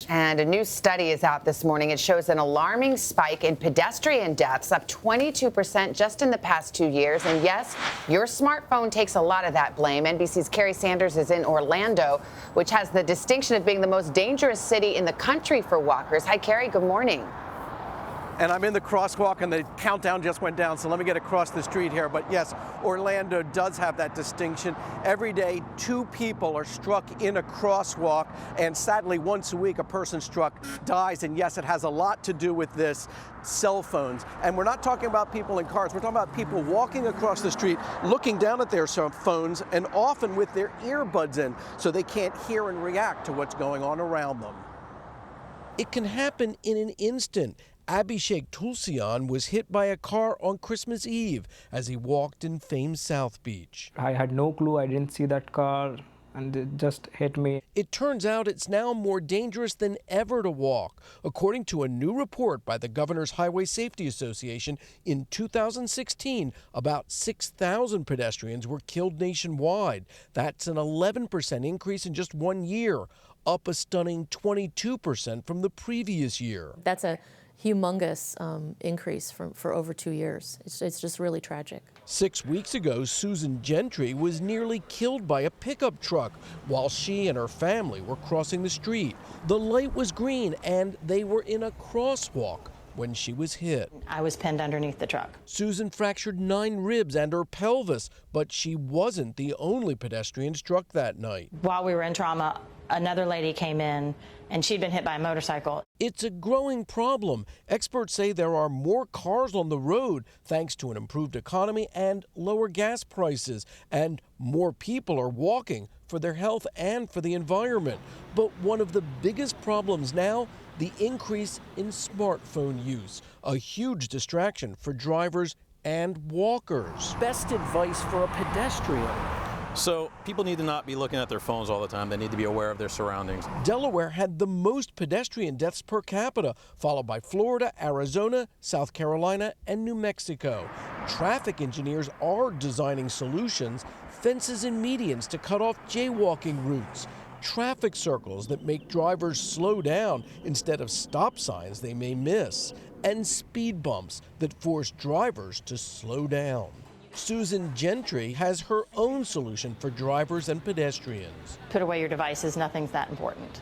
And a new study is out this morning. It shows an alarming spike in pedestrian deaths, up 22% just in the past 2 years. And yes, your smartphone takes a lot of that blame. NBC's Kerry Sanders is in Orlando, which has the distinction of being the most dangerous city in the country for walkers. Hi, Kerry. Good morning. And I'm in the crosswalk and the countdown just went down, so let me get across the street here. But yes, Orlando does have that distinction. Every day, 2 people are struck in a crosswalk, and sadly, once a week, a person struck dies. And yes, it has a lot to do with this, cell phones. And we're not talking about people in cars, we're talking about people walking across the street, looking down at their phones, and often with their earbuds in, so they can't hear and react to what's going on around them. It can happen in an instant. Abhishek Tulsian was hit by a car on Christmas Eve as he walked in famed South Beach. I had no clue. I didn't see that car and it just hit me. It turns out it's now more dangerous than ever to walk. According to a new report by the Governor's Highway Safety Association, in 2016, about 6,000 pedestrians were killed nationwide. That's an 11% increase in just 1 year, up a stunning 22% from the previous year. That's a humongous increase for over 2 years. It's just really tragic. 6 weeks ago, Susan Gentry was nearly killed by a pickup truck while she and her family were crossing the street. The light was green and they were in a crosswalk when she was hit. I was pinned underneath the truck. Susan fractured 9 ribs and her pelvis, but she wasn't the only pedestrian struck that night. While we were in trauma, another lady came in and she'd been hit by a motorcycle. It's a growing problem. Experts say there are more cars on the road thanks to an improved economy and lower gas prices, and more people are walking for their health and for the environment. But one of the biggest problems now, the increase in smartphone use, a huge distraction for drivers and walkers. Best advice for a pedestrian. So people need to not be looking at their phones all the time. They need to be aware of their surroundings. Delaware had the most pedestrian deaths per capita, followed by Florida, Arizona, South Carolina, and New Mexico. Traffic engineers are designing solutions, fences and medians to cut off jaywalking routes, traffic circles that make drivers slow down instead of stop signs they may miss, and speed bumps that force drivers to slow down. Susan Gentry has her own solution for drivers and pedestrians. Put away your devices, nothing's that important.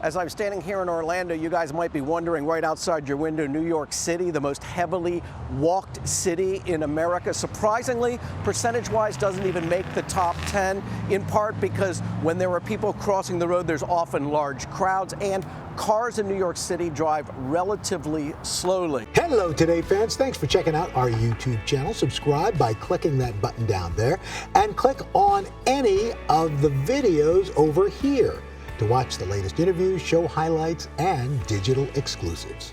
As I'm standing here in Orlando, you guys might be wondering, right outside your window, New York City, the most heavily walked city in America. Surprisingly, percentage-wise, doesn't even make the top 10, in part because when there are people crossing the road, there's often large crowds, and cars in New York City drive relatively slowly. Hello, Today fans. Thanks for checking out our YouTube channel. Subscribe by clicking that button down there and click on any of the videos over here to watch the latest interviews, show highlights, and digital exclusives.